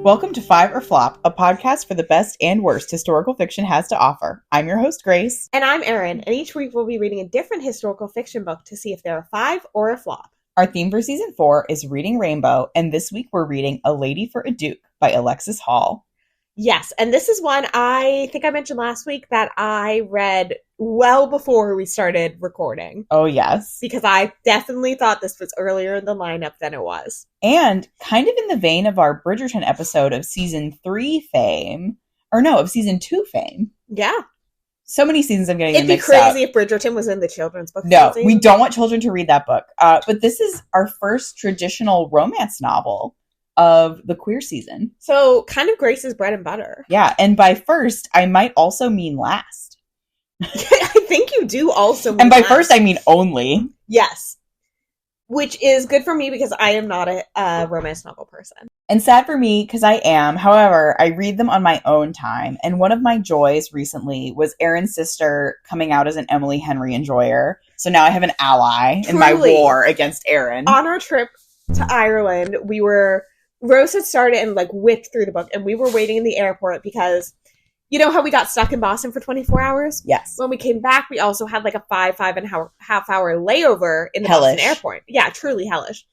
Welcome to Five or Flop, a podcast for the best and worst historical fiction has to offer. I'm your host, Grace. And I'm Erin, and each week we'll be reading a different historical fiction book to see if they're a five or a flop. Our theme for season 4 is Reading Rainbow, and this week we're reading A Lady for a Duke by Alexis Hall. Yes, and this is one I think I mentioned last week that I read well before we started recording. Oh, yes. Because I definitely thought this was earlier in the lineup than it was. And kind of in the vein of our Bridgerton episode of season 3 fame, or no, of season 2 fame. Yeah. So many seasons I'm getting mixed up. It'd be crazy if Bridgerton was in the children's book. No, we don't want children to read that book. But this is our first traditional romance novel of the queer season. So kind of Grace's bread and butter. Yeah, and by first, I might also mean last. I think you do also mean And by last. first, I mean only. Yes. Which is good for me because I am not a romance novel person. And sad for me because I am. However, I read them on my own time. And one of my joys recently was Erin's sister coming out as an Emily Henry enjoyer. So now I have an ally in my war against Erin. On our trip to Ireland, Rose had started and whipped through the book, and we were waiting in the airport because you know how we got stuck in Boston for 24 hours? Yes. When we came back, we also had a five and a half hour layover in the Boston airport. Yeah, truly hellish.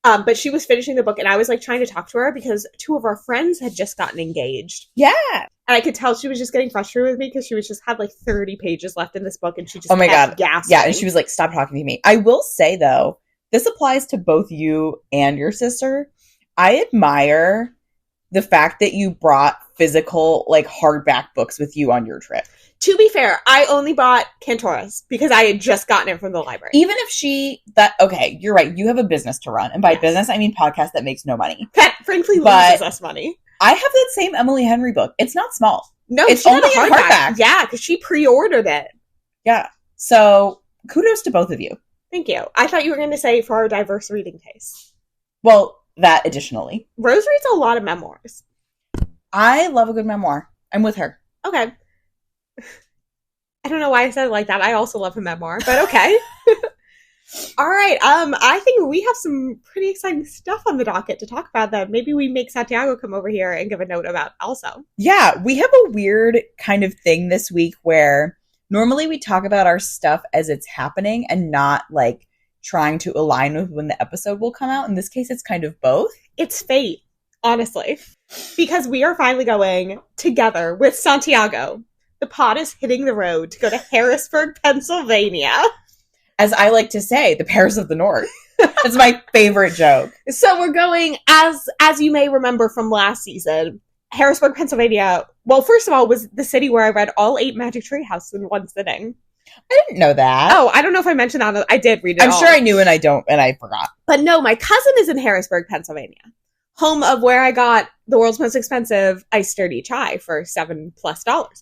But she was finishing the book, and I was trying to talk to her because two of our friends had just gotten engaged. Yeah. And I could tell she was just getting frustrated with me because she was just had 30 pages left in this book, and she just kept gasping. Yeah, and she was stop talking to me. I will say, though, this applies to both you and your sister. I admire the fact that you brought physical, hardback books with you on your trip. To be fair, I only bought Cantora's because I had just gotten it from the library. Even if okay, you're right. You have a business to run. And by business, I mean podcast that makes no money. That frankly loses us money. I have that same Emily Henry book. It's not small. No, it's only in hardback. Yeah, because she pre-ordered it. Yeah. So kudos to both of you. Thank you. I thought you were going to say for our diverse reading taste. Well, that additionally. Rose reads a lot of memoirs. I love a good memoir. I'm with her. Okay. I don't know why I said it like that. I also love a memoir, but okay. All right. I think we have some pretty exciting stuff on the docket to talk about that maybe we make Santiago come over here and give a note about also. Yeah, we have a weird kind of thing this week where normally we talk about our stuff as it's happening and not trying to align with when the episode will come out. In this case, it's kind of both. It's fate, honestly, because we are finally going together with Santiago. The pod is hitting the road to go to Harrisburg, Pennsylvania. As I like to say, the Paris of the North. That's my favorite joke. So we're going, as you may remember from last season, Harrisburg, Pennsylvania, well, first of all, was the city where I read all 8 Magic Tree Houses in one sitting. I didn't know that. Oh, I don't know if I mentioned that. I did read it I'm sure I knew and I forgot. But no, my cousin is in Harrisburg, Pennsylvania. Home of where I got the world's most expensive iced dirty chai for $7+.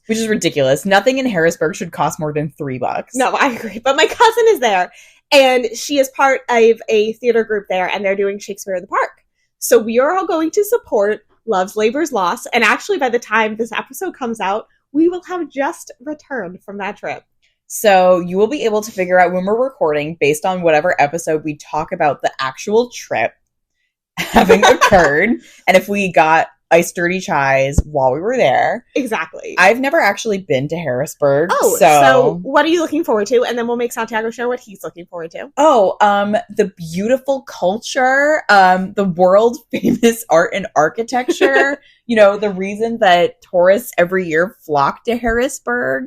Which is ridiculous. Nothing in Harrisburg should cost more than $3. No, I agree. But my cousin is there, and she is part of a theater group there, and they're doing Shakespeare in the Park. So we are all going to support Love's Labor's Lost, and actually by the time this episode comes out, we will have just returned from that trip. So you will be able to figure out when we're recording based on whatever episode we talk about the actual trip having occurred and if we got iced dirty chais while we were there. Exactly. I've never actually been to Harrisburg. Oh, so what are you looking forward to? And then we'll make Santiago share what he's looking forward to. Oh, the beautiful culture, the world famous art and architecture, the reason that tourists every year flock to Harrisburg.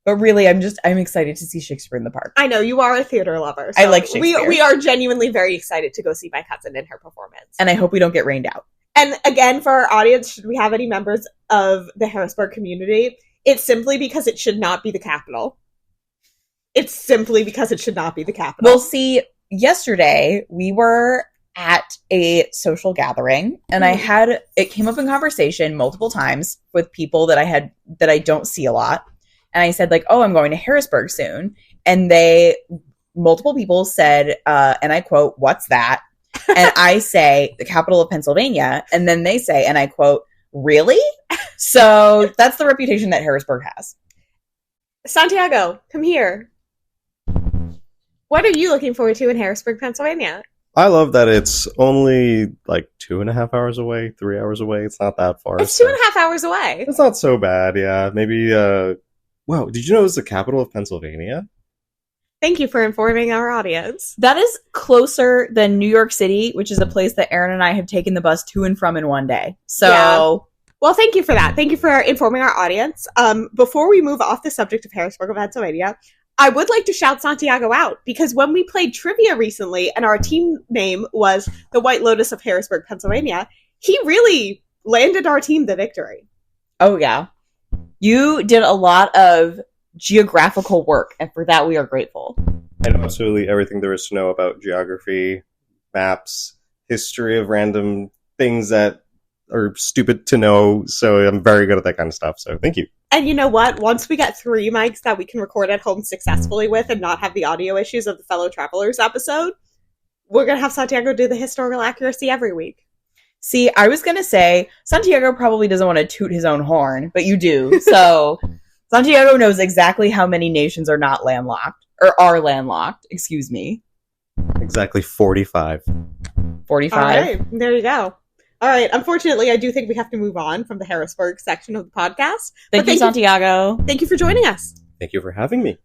But really, I'm excited to see Shakespeare in the Park. I know, you are a theater lover. So I like Shakespeare. We are genuinely very excited to go see my cousin in her performance. And I hope we don't get rained out. And again, for our audience, should we have any members of the Harrisburg community, it's simply because it should not be the capital. It's simply because it should not be the capital. Well, see, yesterday we were at a social gathering and it came up in conversation multiple times with people that I don't see a lot. And I said oh, I'm going to Harrisburg soon. And multiple people said, and I quote, "What's that?" And I say, "The capital of Pennsylvania." And then they say, and I quote, "Really?" So that's the reputation that Harrisburg has. Santiago, come here. What are you looking forward to in Harrisburg, Pennsylvania? I love that it's only like 2.5 hours away, 3 hours away. It's not that far. It's 2.5 hours away. It's not so bad, yeah. Maybe, wow, did you know it's the capital of Pennsylvania? Thank you for informing our audience. That is closer than New York City, which is a place that Aaron and I have taken the bus to and from in one day. So, yeah. Well, thank you for that. Thank you for informing our audience. Before we move off the subject of Harrisburg, Pennsylvania, I would like to shout Santiago out because when we played trivia recently and our team name was the White Lotus of Harrisburg, Pennsylvania, he really landed our team the victory. Oh, yeah. You did a lot of geographical work, and for that we are grateful. I know absolutely everything there is to know about geography, maps, history of random things that are stupid to know, so I'm very good at that kind of stuff, so thank you. And you know what? Once we get 3 mics that we can record at home successfully with and not have the audio issues of the Fellow Travelers episode, we're going to have Santiago do the historical accuracy every week. See, I was going to say, Santiago probably doesn't want to toot his own horn, but you do. So, Santiago knows exactly how many nations are not landlocked, or are landlocked, excuse me. Exactly 45. 45. All right, there you go. All right, unfortunately, I do think we have to move on from the Harrisburg section of the podcast. Thank you, Santiago. Thank you for joining us. Thank you for having me.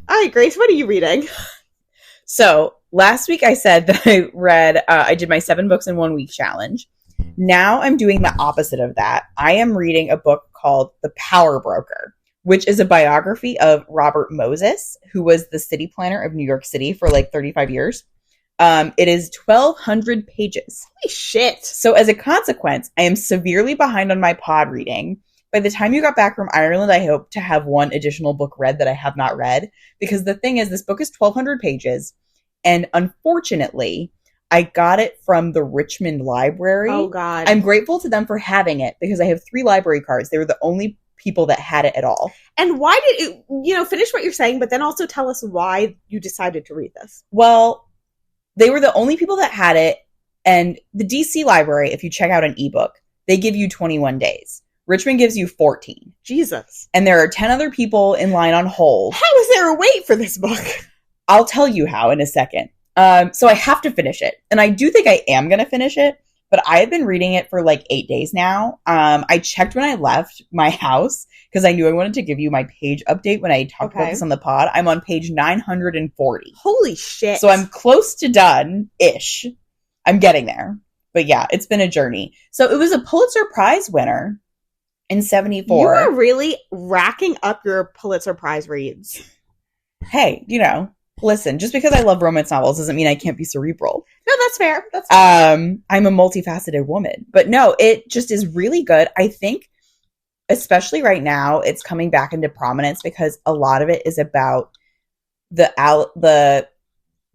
All right, Grace, what are you reading? So, last week I said that I read, I did my 7 books in 1 week challenge. Now I'm doing the opposite of that. I am reading a book called The Power Broker, which is a biography of Robert Moses, who was the city planner of New York City for like 35 years. It is 1,200 pages. Holy shit. So as a consequence, I am severely behind on my pod reading. By the time you got back from Ireland, I hope to have 1 additional book read that I have not read. Because the thing is, this book is 1,200 pages. And unfortunately, I got it from the Richmond Library. Oh, God. I'm grateful to them for having it because I have 3 library cards. They were the only people that had it at all. And why did you finish what you're saying, but then also tell us why you decided to read this? Well, they were the only people that had it. And the DC library, if you check out an ebook, they give you 21 days. Richmond gives you 14. Jesus. And there are 10 other people in line on hold. How is there a wait for this book? I'll tell you how in a second. So I have to finish it. And I do think I am going to finish it. But I have been reading it for like 8 days now. I checked when I left my house because I knew I wanted to give you my page update when I talked about this on the pod. I'm on page 940. Holy shit. So I'm close to done-ish. I'm getting there. But yeah, it's been a journey. So it was a Pulitzer Prize winner in 1974. You are really racking up your Pulitzer Prize reads. Hey, listen, just because I love romance novels doesn't mean I can't be cerebral. No, that's fair. That's fair. I'm a multifaceted woman. But no, it just is really good. I think, especially right now, it's coming back into prominence because a lot of it is about the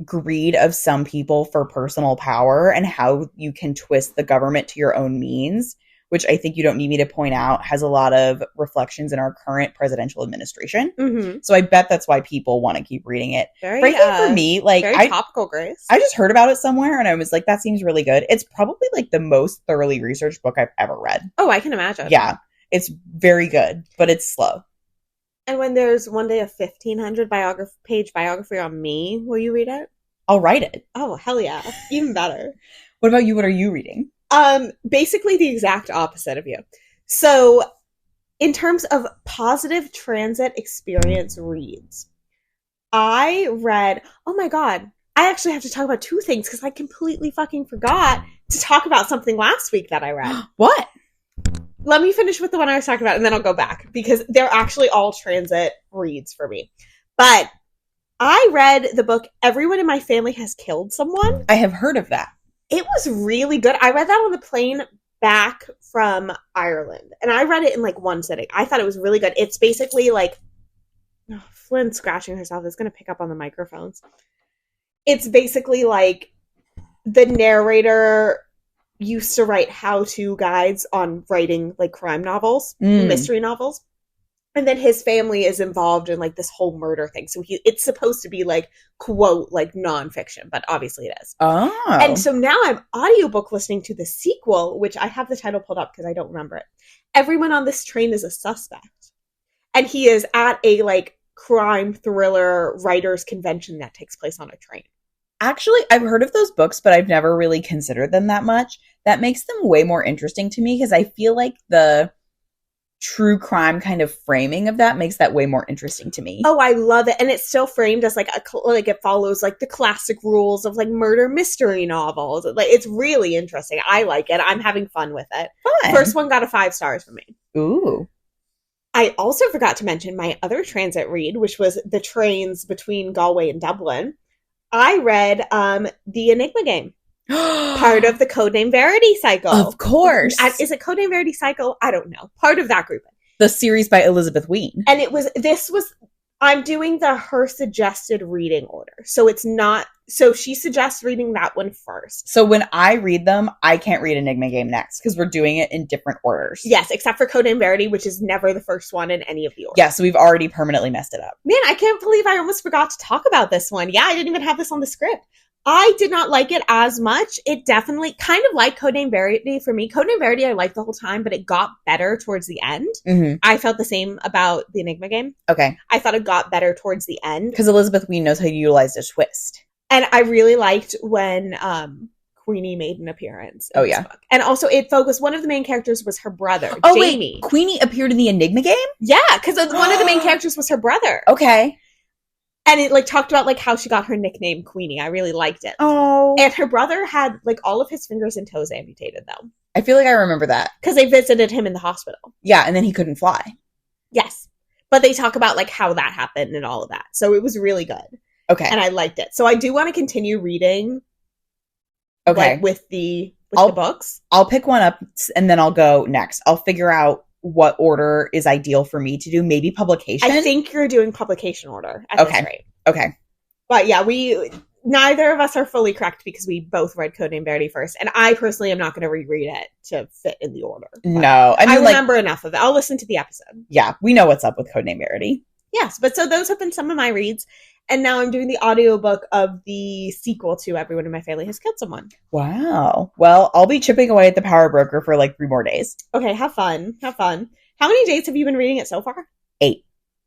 greed of some people for personal power and how you can twist the government to your own means, which I think you don't need me to point out has a lot of reflections in our current presidential administration. Mm-hmm. So I bet that's why people want to keep reading it. Frankly, for me, like very topical, Grace. I just heard about it somewhere and I was like, that seems really good. It's probably like the most thoroughly researched book I've ever read. Oh, I can imagine. Yeah, it's very good, but it's slow. And when there's one day a 1,500 page biography on me, will you read it? I'll write it. Oh, hell yeah. Even better. What about you? What are you reading? Basically the exact opposite of you. So, in terms of positive transit experience reads, I read, oh my god, I actually have to talk about 2 things because I completely fucking forgot to talk about something last week that I read. What? Let me finish with the one I was talking about and then I'll go back because they're actually all transit reads for me. But I read the book Everyone in My Family Has Killed Someone. I have heard of that. It was really good. I read that on the plane back from Ireland. And I read it in like 1 sitting. I thought it was really good. It's basically like... Oh, Flynn's scratching herself. It's going to pick up on the microphones. It's basically like the narrator used to write how-to guides on writing like crime novels, mystery novels. And then his family is involved in like this whole murder thing. So it's supposed to be like, quote, like nonfiction, but obviously it is. Oh. And so now I'm audiobook listening to the sequel, which I have the title pulled up because I don't remember it. Everyone on this train is a suspect. And he is at a like crime thriller writers convention that takes place on a train. Actually, I've heard of those books, but I've never really considered them that much. That makes them way more interesting to me because I feel like the true crime kind of framing of that makes that way more interesting to me. Oh, I love it. And it's still framed as like it follows like the classic rules of like murder mystery novels. Like it's really interesting. I like it. I'm having fun with it. Fun. First one got a 5 stars from me. Ooh. I also forgot to mention my other transit read, which was the trains between Galway and Dublin. I read The Enigma Game. Part of the Codename Verity cycle. Of course. Is it Codename Verity cycle? I don't know. Part of that group. The series by Elizabeth Ween. And I'm doing her suggested reading order. So she suggests reading that one first. So when I read them, I can't read Enigma Game next because we're doing it in different orders. Yes, except for Codename Verity, which is never the first one in any of the orders. Yeah, so we've already permanently messed it up. Man, I can't believe I almost forgot to talk about this one. Yeah, I didn't even have this on the script. I did not like it as much. It definitely kind of like Codename Verity for me. Codename Verity I liked the whole time, but it got better towards the end. Mm-hmm. I felt the same about the Enigma Game. Okay. I thought it got better towards the end. Because Elizabeth Ween knows how to utilize a twist. And I really liked when Queenie made an appearance in this book. And also it focused, one of the main characters was her brother, Jamie. Wait, Queenie appeared in the Enigma Game? Yeah, because one of the main characters was her brother. Okay. And it like talked about like how she got her nickname Queenie. I really liked it. Oh. And her brother had like all of his fingers and toes amputated though. I feel like I remember that. Because they visited him in the hospital. Yeah, and then he couldn't fly. Yes. But they talk about like how that happened and all of that. So it was really good. Okay. And I liked it. So I do want to continue reading. Okay. Like, with the books. I'll pick one up and then I'll go next. I'll figure out what order is ideal for me to do. Maybe publication. I think you're doing publication order at this rate. Okay. But yeah, neither of us are fully correct because we both read Codename Verity first. And I personally am not going to reread it to fit in the order. No. I mean, I remember enough of it. I'll listen to the episode. Yeah, we know what's up with Codename Verity. Yes, but so those have been some of my reads. And now I'm doing the audiobook of the sequel to Everyone in My Family Has Killed Someone. Wow. Well, I'll be chipping away at the Power Broker for like 3 more days. Okay, have fun. Have fun. How many days have you been reading it so far? 8.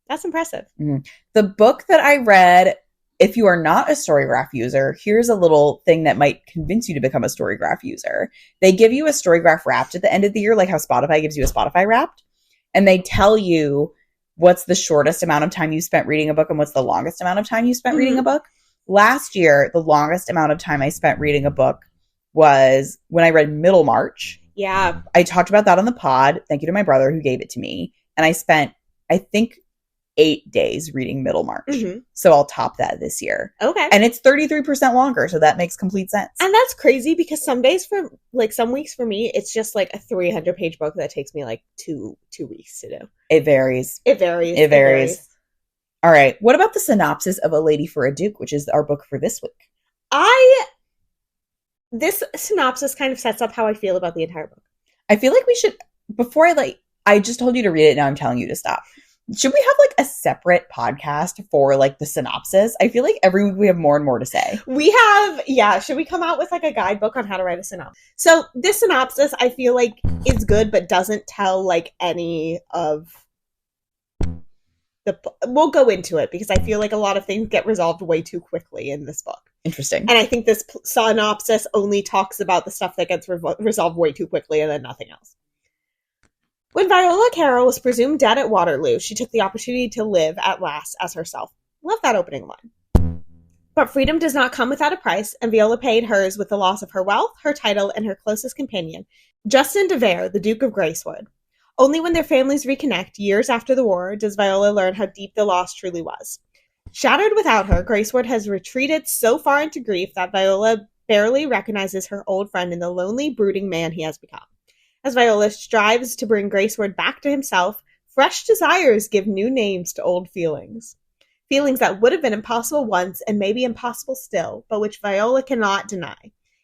That's impressive. Mm-hmm. The book that I read, if you are not a Storygraph user, here's a little thing that might convince you to become a Storygraph user. They give you a Storygraph Wrapped at the end of the year, like how Spotify gives you a Spotify Wrapped. And they tell you what's the shortest amount of time you spent reading a book and what's the longest amount of time you spent reading a book. Last year, the longest amount of time I spent reading a book was when I read Middlemarch. Yeah. I talked about that on the pod. Thank you to my brother who gave it to me. And I spent, I think, 8 days reading Middlemarch. Mm-hmm. So I'll top that this year. Okay. And it's 33% longer, so that makes complete sense. And that's crazy because some weeks for me, it's just like a 300-page book that takes me like two weeks to do. It varies. It varies. All right. What about the synopsis of A Lady for a Duke, which is our book for this week? This synopsis kind of sets up how I feel about the entire book. I feel like we should, before I just told you to read it, now I'm telling you to stop. Should we have like a separate podcast for like the synopsis? I feel like every week we have more and more to say. Should we come out with like a guidebook on how to write a synopsis? So this synopsis I feel like is good, but doesn't tell like any of we'll go into it because I feel like a lot of things get resolved way too quickly in this book. Interesting. And I think this synopsis only talks about the stuff that gets resolved way too quickly and then nothing else. When Viola Carroll was presumed dead at Waterloo, she took the opportunity to live at last as herself. Love that opening line. But freedom does not come without a price, and Viola paid hers with the loss of her wealth, her title, and her closest companion, Justin de Vere, the Duke of Gracewood. Only when their families reconnect, years after the war, does Viola learn how deep the loss truly was. Shattered without her, Gracewood has retreated so far into grief that Viola barely recognizes her old friend in the lonely, brooding man he has become. As Viola strives to bring Gracewood back to himself, fresh desires give new names to old feelings. Feelings that would have been impossible once and may be impossible still, but which Viola cannot deny,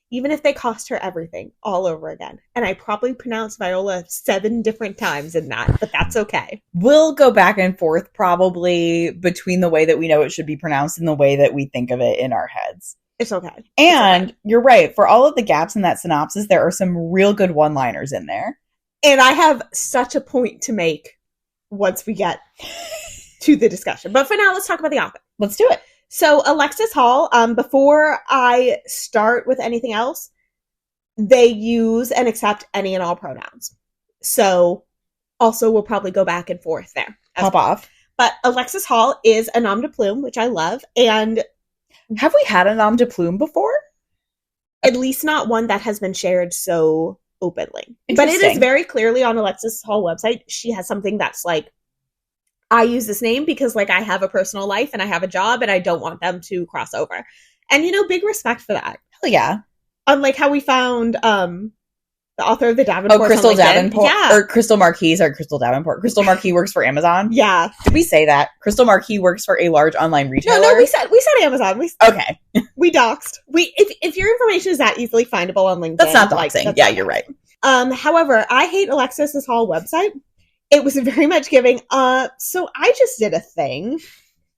even if they cost her everything, all over again. And I probably pronounced Viola 7 different times in that, but that's okay. We'll go back and forth probably between the way that we know it should be pronounced and the way that we think of it in our heads. It's okay. And you're right. For all of the gaps in that synopsis, there are some real good one-liners in there. And I have such a point to make once we get to the discussion. But for now, let's talk about the author. Let's do it. So Alexis Hall, before I start with anything else, they use and accept any and all pronouns. So also we'll probably go back and forth there. Pop off. But Alexis Hall is a nom de plume, which I love. And have we had a nom de plume before? At least not one that has been shared so openly. But it is very clearly on Alexis Hall website. She has something that's like, I use this name because like I have a personal life and I have a job and I don't want them to cross over. And you know, big respect for that. Hell yeah. Unlike how we found the author of the Davenport. Oh, Crystal Davenport. Yeah. Or Crystal Marquis. Sorry, Crystal Davenport. Crystal Marquis works for Amazon. Yeah. Did we say that? Crystal Marquis works for a large online retailer? No, we said Amazon. Okay. We doxed. If your information is that easily findable on LinkedIn. That's not doxing. Like, yeah, you're right. However, I hate Alexis Hall website. It was very much giving, so I just did a thing.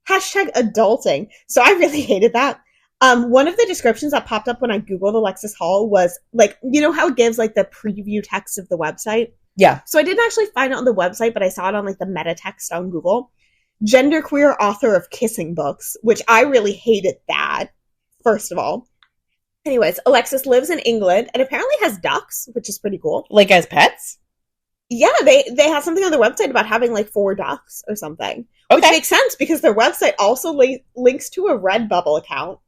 #adulting. So I really hated that. One of the descriptions that popped up when I Googled Alexis Hall was like, you know how it gives like the preview text of the website? Yeah. So I didn't actually find it on the website, but I saw it on like the meta text on Google. Genderqueer author of kissing books, which I really hated that, first of all. Anyways, Alexis lives in England and apparently has ducks, which is pretty cool. Like as pets? Yeah, they have something on their website about having like 4 ducks or something. Okay. Which makes sense because their website also links to a Redbubble account.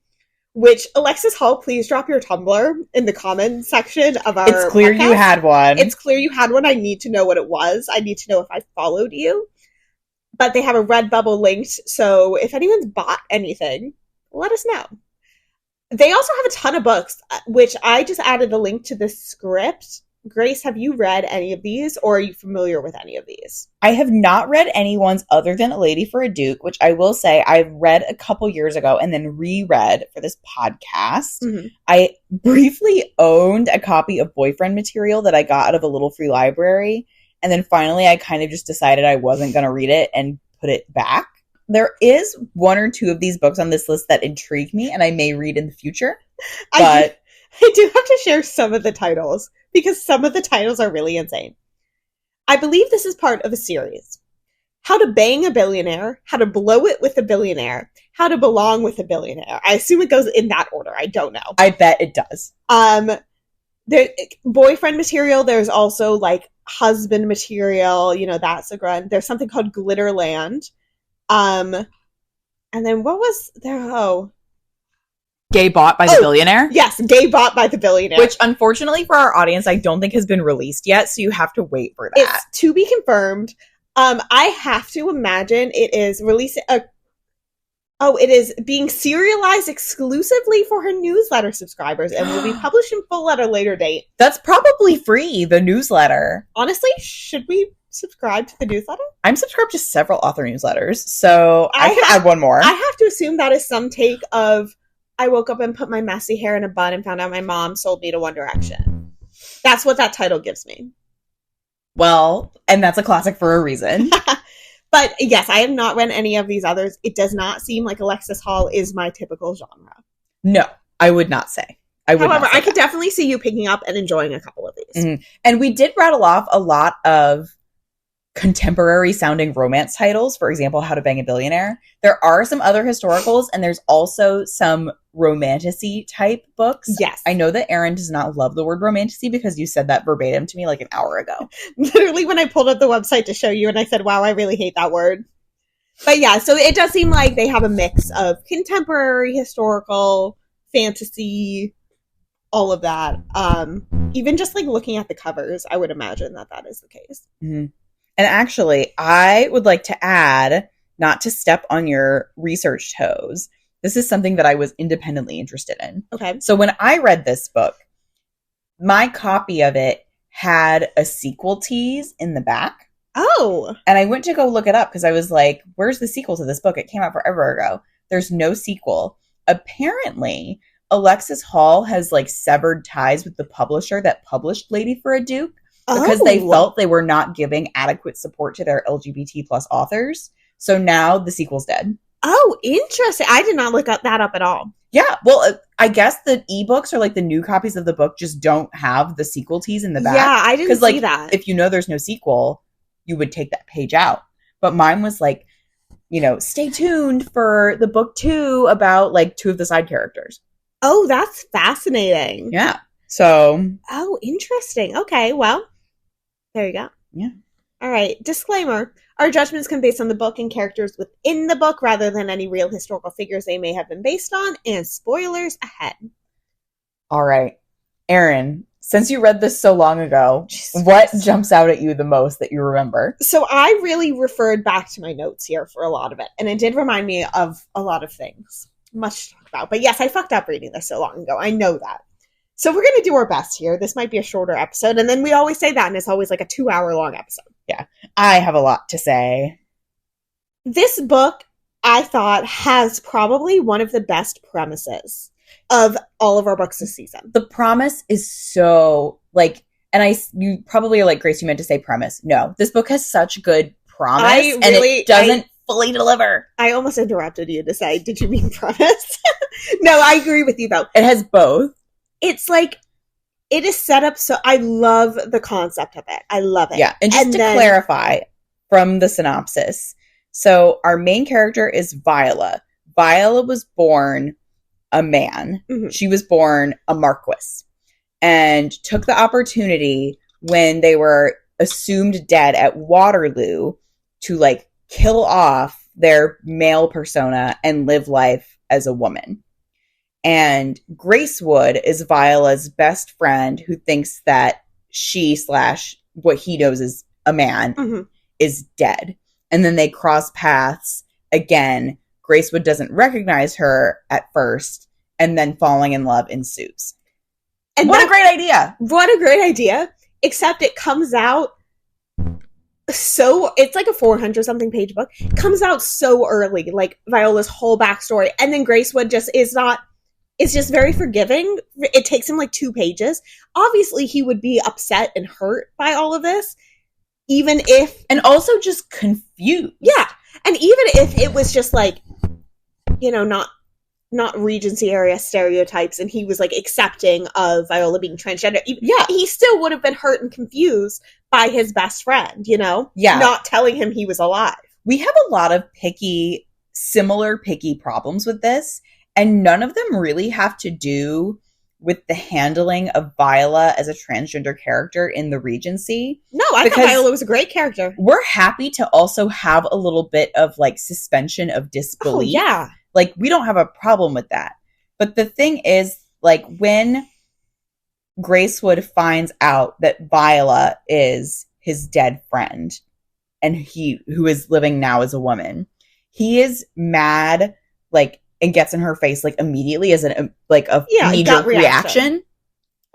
Which, Alexis Hall, please drop your Tumblr in the comments section of our It's clear podcast. you had one. It's clear you had one. I need to know what it was. I need to know if I followed you. But they have a Redbubble linked, so if anyone's bought anything, let us know. They also have a ton of books, which I just added a link to the script. Grace, have you read any of these, or are you familiar with any of these? I have not read any ones other than A Lady for a Duke, which I will say I've read a couple years ago and then reread for this podcast. Mm-hmm. I briefly owned a copy of Boyfriend Material that I got out of a little free library, and then finally I kind of just decided I wasn't going to read it and put it back. There is 1 or 2 of these books on this list that intrigue me and I may read in the future, but I do have to share some of the titles because some of the titles are really insane. I believe this is part of a series. How to Bang a Billionaire, How to Blow It with a Billionaire, How to Belong with a Billionaire. I assume it goes in that order. I don't know. I bet it does. There, Boyfriend Material, there's also like Husband Material, you know, that's a grunt. There's something called Glitterland. And then what was there? Oh. Gay Bought by the Billionaire? Yes, Gay Bought by the Billionaire. Which, unfortunately for our audience, I don't think has been released yet, so you have to wait for that. It's to be confirmed. I have to imagine it is releasing it is being serialized exclusively for her newsletter subscribers and will be published in full at a later date. That's probably free, the newsletter. Honestly, should we subscribe to the newsletter? I'm subscribed to several author newsletters, so I can add one more. I have to assume that is some take of I woke up and put my messy hair in a bun and found out my mom sold me to One Direction. That's what that title gives me. Well, and that's a classic for a reason. But yes, I have not read any of these others. It does not seem like Alexis Hall is my typical genre. No, I would not say. However, I could definitely see you picking up and enjoying a couple of these. Mm-hmm. And we did rattle off a lot of contemporary sounding romance titles. For example, How to Bang a Billionaire. There are some other historicals, and there's also some romantasy type books. Yes. I know that Erin does not love the word romantasy because you said that verbatim to me like an hour ago. Literally when I pulled up the website to show you and I said, wow, I really hate that word. But yeah, so it does seem like they have a mix of contemporary, historical, fantasy, all of that. Even just like looking at the covers, I would imagine that is the case. Mm-hmm. And actually, I would like to add, not to step on your research toes, this is something that I was independently interested in. Okay. So when I read this book, my copy of it had a sequel tease in the back. Oh. And I went to go look it up because I was like, where's the sequel to this book? It came out forever ago. There's no sequel. Apparently, Alexis Hall has like severed ties with the publisher that published Lady for a Duke because they felt they were not giving adequate support to their LGBT plus authors. So now the sequel's dead. Oh, interesting. I did not look that up at all. Yeah, well, I guess the ebooks or like the new copies of the book just don't have the sequel tease in the back. Yeah, I didn't see that. If you know there's no sequel, you would take that page out. But mine was like, stay tuned for the book 2 about like 2 of the side characters. Oh, that's fascinating. Yeah. So. Oh, interesting. Okay, well, there you go. Yeah. All right. Disclaimer. Our judgments can be based on the book and characters within the book rather than any real historical figures they may have been based on, and spoilers ahead. All right. Erin, since you read this so long ago, Jesus what Christ. jumps out at you the most that you remember? So I really referred back to my notes here for a lot of it, and it did remind me of a lot of things. Much to talk about. But yes, I fucked up reading this so long ago. I know that. So we're going to do our best here. This might be a shorter episode, and then we always say that, and it's always like a 2-hour-long episode. Yeah. I have a lot to say. This book, I thought, has probably one of the best premises of all of our books this season. The promise is so, like, and you probably are like, Grace, you meant to say premise. No, this book has such good promise, and it doesn't fully deliver. I almost interrupted you to say, did you mean premise? No, I agree with you, though. It has both. It's like, it is set up so, I love the concept of it. I love it. Yeah, and just to clarify from the synopsis, so our main character is Viola. Viola was born a man. Mm-hmm. She was born a Marquis and took the opportunity when they were assumed dead at Waterloo to like kill off their male persona and live life as a woman. And Gracewood is Viola's best friend who thinks that she / what he knows is a man mm-hmm. is dead. And then they cross paths again. Gracewood doesn't recognize her at first, and then falling in love ensues. And what a great idea. What a great idea. Except it comes out so, it's like a 400-something page book. It comes out so early, like Viola's whole backstory. And then Gracewood just it's just very forgiving. It takes him like 2 pages. Obviously, he would be upset and hurt by all of this, even if... And also just confused. Yeah. And even if it was just like, not Regency area stereotypes, and he was like accepting of Viola being transgender, he still would have been hurt and confused by his best friend, Yeah. Not telling him he was alive. We have a lot of similar picky problems with this, and none of them really have to do with the handling of Viola as a transgender character in the Regency. No, I thought Viola was a great character. We're happy to also have a little bit of like suspension of disbelief. Oh, yeah. Like, we don't have a problem with that. But the thing is, like, when Gracewood finds out that Viola is his dead friend and who is living now as a woman, he is mad, like, and gets in her face like immediately as a knee-jerk reaction.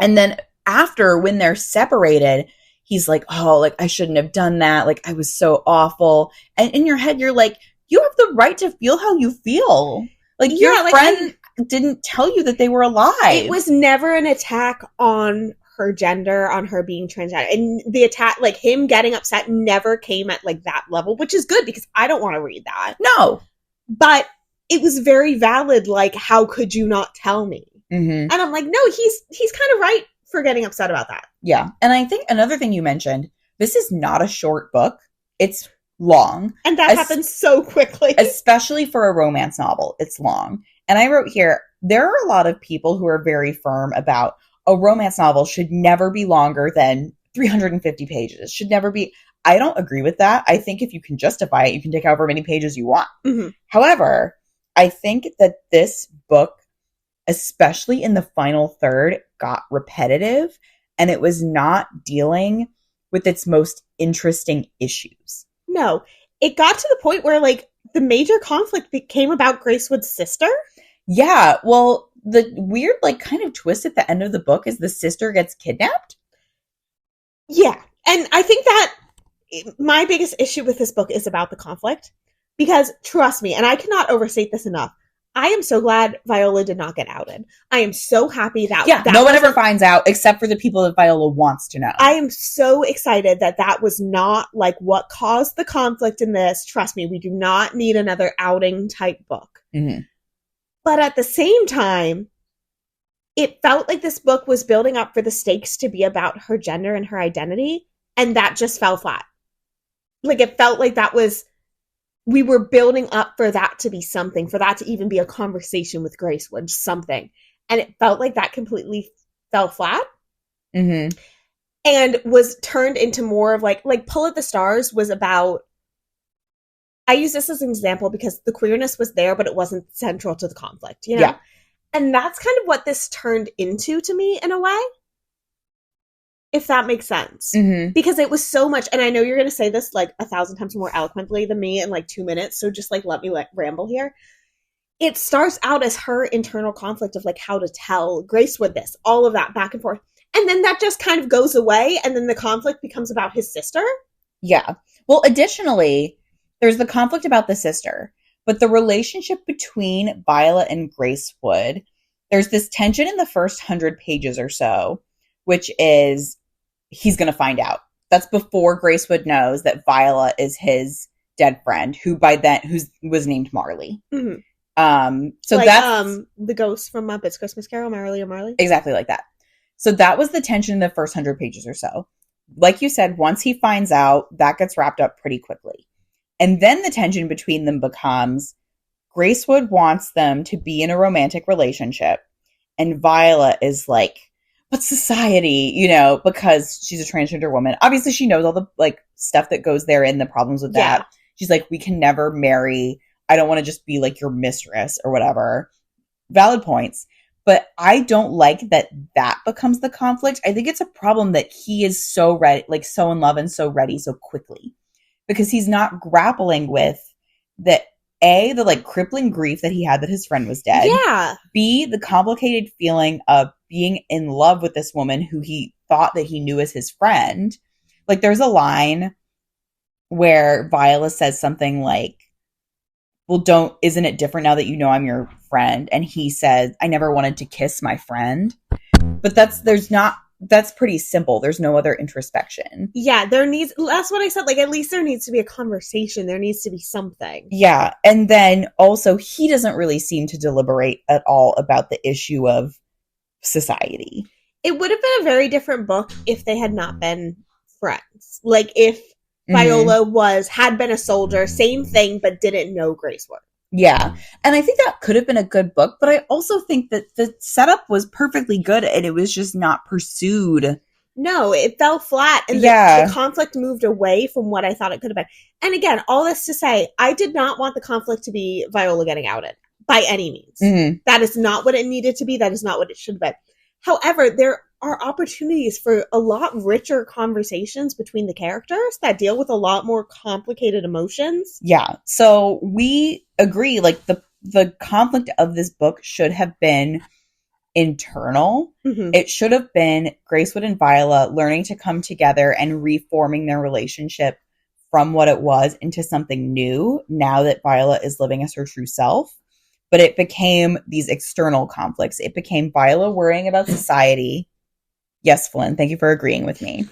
And then after, when they're separated, he's like, oh, like, I shouldn't have done that. Like, I was so awful. And in your head, you're like, you have the right to feel how you feel. Like, your friend didn't tell you that they were alive. It was never an attack on her gender, on her being transgender. And the attack, like, him getting upset never came at, like, that level, which is good because I don't want to read that. No. But it was very valid, like, how could you not tell me? Mm-hmm. And I'm like, no, he's kind of right for getting upset about that. Yeah. And I think another thing you mentioned, this is not a short book. It's long. And that happens so quickly. Especially for a romance novel. It's long. And I wrote here, there are a lot of people who are very firm about a romance novel should never be longer than 350 pages. Should never be. I don't agree with that. I think if you can justify it, you can take however many pages you want. Mm-hmm. However, I think that this book, especially in the final third, got repetitive, and it was not dealing with its most interesting issues. No, it got to the point where, like, the major conflict became about Gracewood's sister. Yeah, well, the weird, like, kind of twist at the end of the book is the sister gets kidnapped. Yeah, and I think that my biggest issue with this book is about the conflict. Because, trust me, and I cannot overstate this enough, I am so glad Viola did not get outed. I am so happy that... Yeah, no one ever finds out except for the people that Viola wants to know. I am so excited that was not, like, what caused the conflict in this. Trust me, we do not need another outing type book. Mm-hmm. But at the same time, it felt like this book was building up for the stakes to be about her gender and her identity, and that just fell flat. Like, it felt like that was we were building up for that to be something, for that to even be a conversation with Gracewood, something. And it felt like that completely fell flat. Mm-hmm. And was turned into more of like Pull at the Stars was about, I use this as an example because the queerness was there, but it wasn't central to the conflict, you know? Yeah. And that's kind of what this turned into to me in a way. If that makes sense. Mm-hmm. Because it was so much, and I know you're going to say this like 1,000 times more eloquently than me in like 2 minutes, so just like let me ramble here. It starts out as her internal conflict of like how to tell Gracewood this, all of that back and forth. And then that just kind of goes away, and then the conflict becomes about his sister. Yeah. Well, additionally, there's the conflict about the sister, but the relationship between Violet and Gracewood, there's this tension in the first 100 pages or so, which is he's going to find out. That's before Gracewood knows that Violet is his dead friend, who was named Marley. Mm-hmm. So like, that's the ghost from Muppets Christmas Carol, Merrily O Marley. Exactly like that. So that was the tension in the first 100 pages or so. Like you said, once he finds out, that gets wrapped up pretty quickly. And then the tension between them becomes Gracewood wants them to be in a romantic relationship. And Violet is like, but society, you know, because she's a transgender woman. Obviously, she knows all the like stuff that goes there and the problems with that. Yeah. She's like, we can never marry. I don't want to just be like your mistress or whatever. Valid points. But I don't like that becomes the conflict. I think it's a problem that he is so ready, like so in love and so ready so quickly. Because he's not grappling with the like crippling grief that he had that his friend was dead. Yeah. B, the complicated feeling of being in love with this woman who he thought that he knew as his friend. Like there's a line where Viola says something like, well, isn't it different now that you know I'm your friend? And he says, I never wanted to kiss my friend. But that's pretty simple. There's no other introspection. Yeah, that's what I said. Like, at least there needs to be a conversation. There needs to be something. Yeah. And then also, he doesn't really seem to deliberate at all about the issue of society. It would have been a very different book if they had not been friends. Like, if Viola had been a soldier, same thing, but didn't know Gracewood. Yeah. And I think that could have been a good book, but I also think that the setup was perfectly good and it was just not pursued. No, it fell flat and the conflict moved away from what I thought it could have been. And again, all this to say, I did not want the conflict to be Viola getting outed by any means. Mm-hmm. That is not what it needed to be. That is not what it should have been. However, there are opportunities for a lot richer conversations between the characters that deal with a lot more complicated emotions. Yeah. So we agree, like the conflict of this book should have been internal. Mm-hmm. It should have been Gracewood and Viola learning to come together and reforming their relationship from what it was into something new now that Viola is living as her true self. But it became these external conflicts. It became Viola worrying about society. Yes, Flynn, thank you for agreeing with me.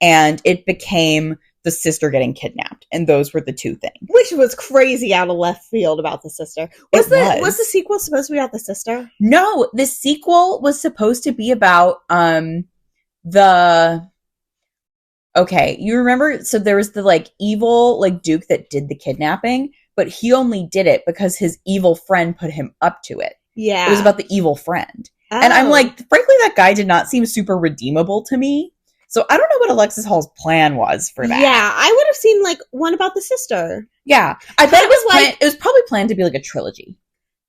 And it became the sister getting kidnapped. And those were the two things. Which was crazy out of left field about the sister. Was the sequel supposed to be about the sister? No, the sequel was supposed to be about okay, you remember, so there was the like evil like Duke that did the kidnapping, but he only did it because his evil friend put him up to it. Yeah. It was about the evil friend. Oh. And I'm like, frankly, that guy did not seem super redeemable to me. So I don't know what Alexis Hall's plan was for that. Yeah, I would have seen like one about the sister. Yeah. I bet it was probably planned to be like a trilogy.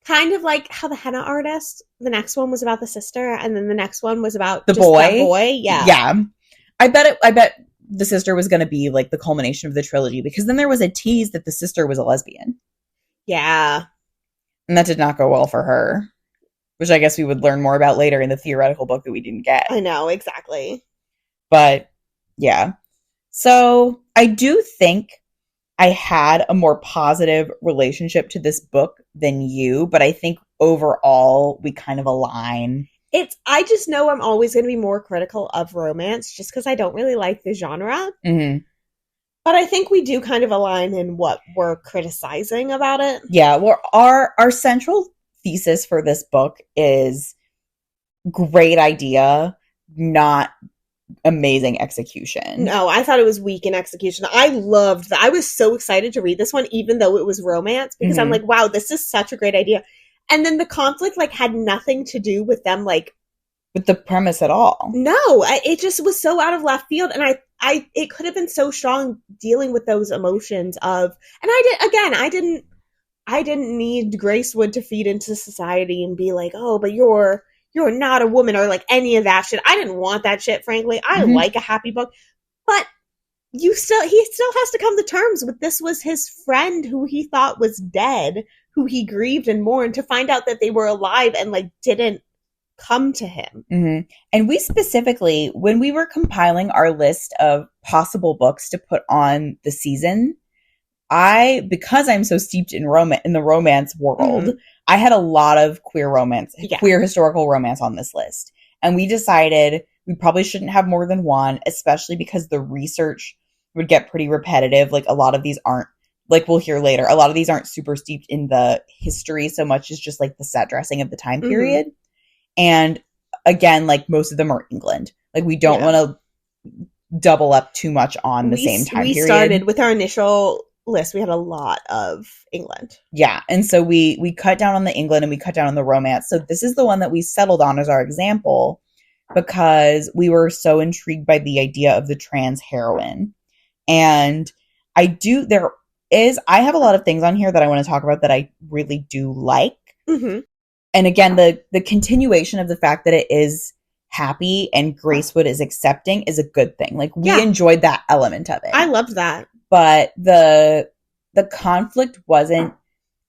Kind of like how the henna artist, the next one was about the sister, and then the next one was about the boy. That boy. Yeah. Yeah. I bet the sister was going to be like the culmination of the trilogy, because then there was a tease that the sister was a lesbian. Yeah. And that did not go well for her, which I guess we would learn more about later in the theoretical book that we didn't get. I know, exactly. But yeah. So I do think I had a more positive relationship to this book than you, but I think overall we kind of align. I just know I'm always going to be more critical of romance just because I don't really like the genre. Mm-hmm. But I think we do kind of align in what we're criticizing about it. Yeah, well, our central thesis for this book is great idea, not amazing execution. No, I thought it was weak in execution. I loved that. I was so excited to read this one, even though it was romance, because I'm like, wow, this is such a great idea. And then the conflict like had nothing to do with them like with the premise at all. No, it just was so out of left field, and I it could have been so strong dealing with those emotions of, and I didn't need Gracewood to feed into society and be like, oh, but you're not a woman, or like any of that shit. I didn't want that shit, frankly. I like a happy book, but he still has to come to terms with this was his friend who he thought was dead, who he grieved and mourned, to find out that they were alive and like didn't come to him. And we specifically, when we were compiling our list of possible books to put on the season, because I'm so steeped in the romance world, I had a lot of queer historical romance on this list. And we decided we probably shouldn't have more than one, especially because the research would get pretty repetitive. Like a lot of these aren't, like we'll hear later, a lot of these aren't super steeped in the history so much as just like the set dressing of the time period. And again, like most of them are England. Like we don't want to double up too much on the same time period. We started with our initial list. We had a lot of England. Yeah. And so we cut down on the England and we cut down on the romance. So this is the one that we settled on as our example because we were so intrigued by the idea of the trans heroine. And I have a lot of things on here that I want to talk about that I really do like. And again, the continuation of the fact that it is happy and Gracewood is accepting is a good thing. Like we enjoyed that element of it. I loved that. But the conflict wasn't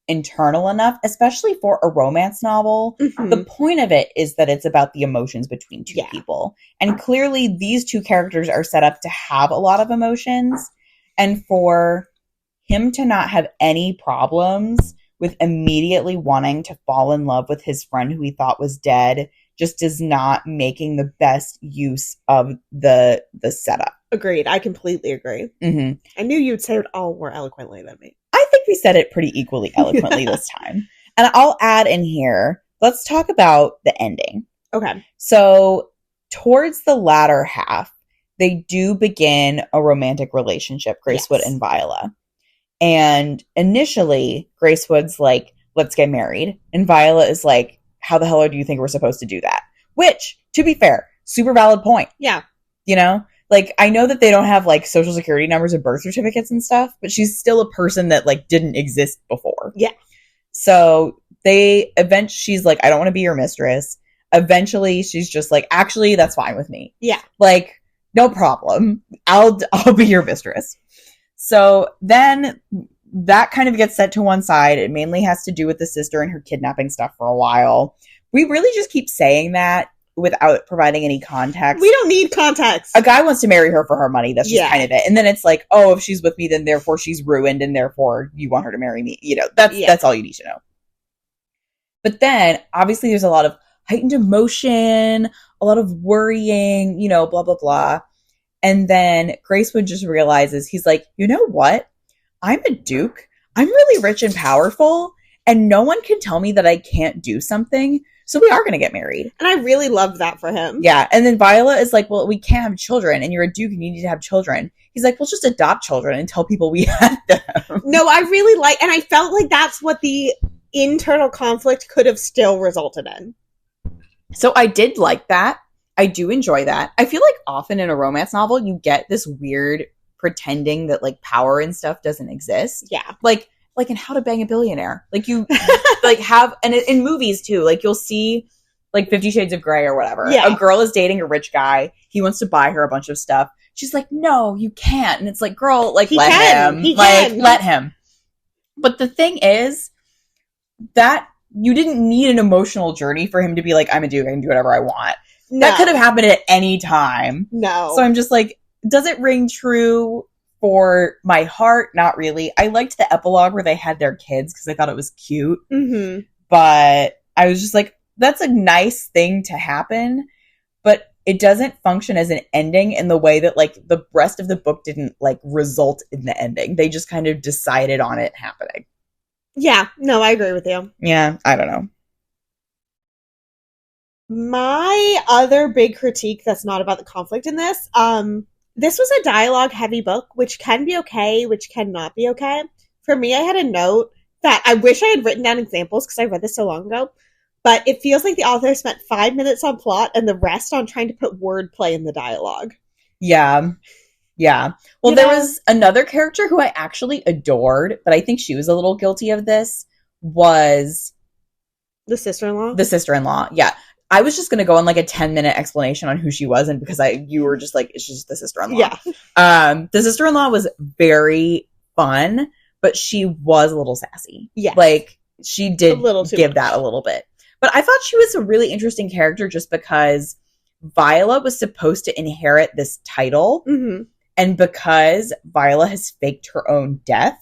internal enough, especially for a romance novel. The point of it is that it's about the emotions between two people. And clearly these two characters are set up to have a lot of emotions. And for him to not have any problems with immediately wanting to fall in love with his friend who he thought was dead just is not making the best use of the setup. Agreed. I completely agree. I knew you'd say it all more eloquently than me. I think we said it pretty equally eloquently this time. And I'll add in here, let's talk about the ending. Okay. So towards the latter half, they do begin a romantic relationship, Gracewood and Viola. And initially, Gracewood's like, let's get married. And Viola is like, how the hell do you think we're supposed to do that? Which, to be fair, super valid point. Yeah. You know? Like, I know that they don't have, like, social security numbers and birth certificates and stuff, but she's still a person that, like, didn't exist before. Yeah. So, she's like, I don't want to be your mistress. Eventually, she's just like, actually, that's fine with me. Yeah. Like, no problem. I'll be your mistress. So then that kind of gets set to one side. It mainly has to do with the sister and her kidnapping stuff for a while. We really just keep saying that without providing any context. We don't need context. A guy wants to marry her for her money. That's just kind of it. And then it's like, oh, if she's with me, then therefore she's ruined and therefore you want her to marry me. You know, that's all you need to know. But then obviously there's a lot of heightened emotion, a lot of worrying, you know, blah, blah, blah. And then Gracewood just realizes, he's like, you know what? I'm a duke. I'm really rich and powerful, and no one can tell me that I can't do something. So we are going to get married. And I really loved that for him. Yeah. And then Viola is like, well, we can't have children, and you're a duke and you need to have children. He's like, we'll just adopt children and tell people we had them. No, I really and I felt like that's what the internal conflict could have still resulted in. So I did like that. I do enjoy that. I feel like often in a romance novel, you get this weird pretending that like power and stuff doesn't exist. Yeah. Like in How to Bang a Billionaire. Like you like have, and in movies too, like you'll see like 50 Shades of Grey or whatever. Yeah. A girl is dating a rich guy. He wants to buy her a bunch of stuff. She's like, no, you can't. And it's like, girl, like let him. But the thing is that you didn't need an emotional journey for him to be like, I'm a duke, I can do whatever I want. No. That could have happened at any time. No. So I'm just like, does it ring true for my heart? Not really. I liked the epilogue where they had their kids because I thought it was cute. But I was just like, that's a nice thing to happen. But it doesn't function as an ending in the way that like the rest of the book didn't like result in the ending. They just kind of decided on it happening. Yeah. No, I agree with you. Yeah. I don't know. My other big critique that's not about the conflict in this, this was a dialogue-heavy book, which can be okay, which cannot be okay. For me, I had a note that I wish I had written down examples because I read this so long ago, but it feels like the author spent 5 minutes on plot and the rest on trying to put wordplay in the dialogue. Yeah. Yeah. Well, there was another character who I actually adored, but I think she was a little guilty of this, was the sister-in-law? The sister-in-law, yeah. I was just going to go on like a 10-minute explanation on who she was, and because you were just like, it's just the sister-in-law. Yeah. The sister-in-law was very fun, but she was a little sassy. Yeah. Like, she did give much. that a little bit. But I thought she was a really interesting character just because Viola was supposed to inherit this title. Mm-hmm. And because Viola has faked her own death,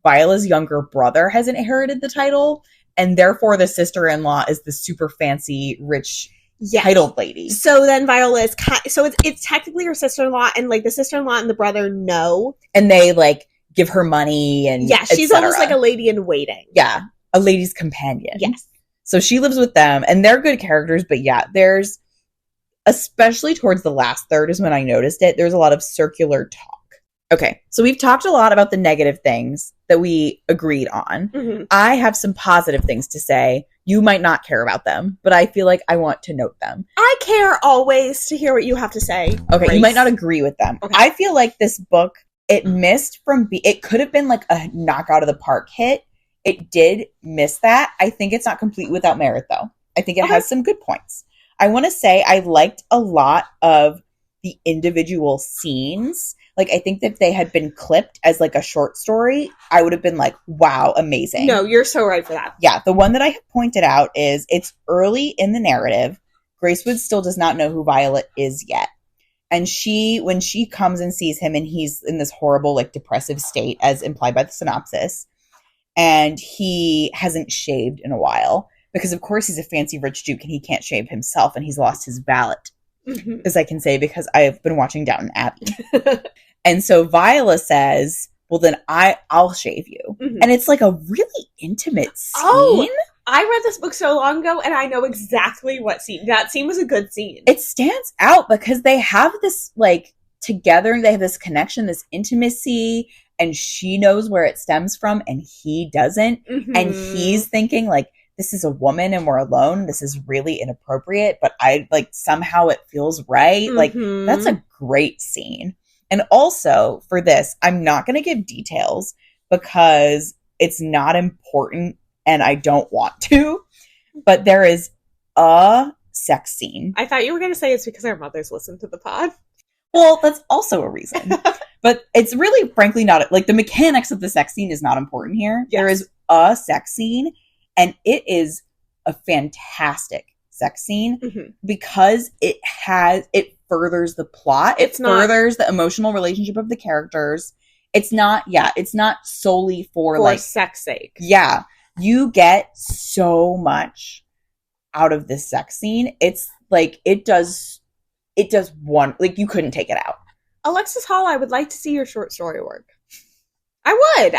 Viola's younger brother has inherited the title. And therefore, the sister-in-law is the super fancy, rich, titled lady. So then Viola is... it's technically her sister-in-law, and like the sister-in-law and the brother know. And they like give her money and yeah, she's almost like a lady in waiting. Yeah, a lady's companion. Yes. So she lives with them, and they're good characters. But yeah, there's, especially towards the last third is when I noticed it, there's a lot of circular talk. Okay, so we've talked a lot about the negative things that we agreed on. Mm-hmm. I have some positive things to say. You might not care about them, but I feel like I want to note them. I care always to hear what you have to say. Okay, Grace. You might not agree with them. Okay. I feel like this book, it missed from... it could have been like a knock out of the park hit. It did miss that. I think it's not complete without merit, though. I think it has some good points. I want to say I liked a lot of the individual scenes. Like, I think that if they had been clipped as like a short story, I would have been like, wow, amazing. No, you're so right for that. Yeah, the one that I have pointed out is it's early in the narrative. Gracewood still does not know who Violet is yet. And when she comes and sees him and he's in this horrible, like, depressive state, as implied by the synopsis, and he hasn't shaved in a while, because of course he's a fancy rich duke and he can't shave himself and he's lost his valet. Mm-hmm. As I can say, because I've been watching Downton Abbey. And so Viola says, well, then I'll shave you. Mm-hmm. And it's like a really intimate scene. Oh, I read this book so long ago, and I know exactly what scene. That scene was a good scene. It stands out because they have this, like, together, they have this connection, this intimacy, and she knows where it stems from, and he doesn't. Mm-hmm. And he's thinking, like, this is a woman and we're alone. This is really inappropriate, but somehow it feels right. Mm-hmm. Like, that's a great scene. And also, for this, I'm not going to give details because it's not important and I don't want to, but there is a sex scene. I thought you were going to say it's because our mothers listen to the pod. Well, that's also a reason. But it's really, frankly, not, like, the mechanics of the sex scene is not important here. Yes. There is a sex scene, and it is a fantastic sex scene because it furthers the plot. It furthers the emotional relationship of the characters. It's not solely for like sex sake. Yeah. You get so much out of this sex scene. It's like, it does one, like, you couldn't take it out. Alexis Hall, I would like to see your short story work. I would.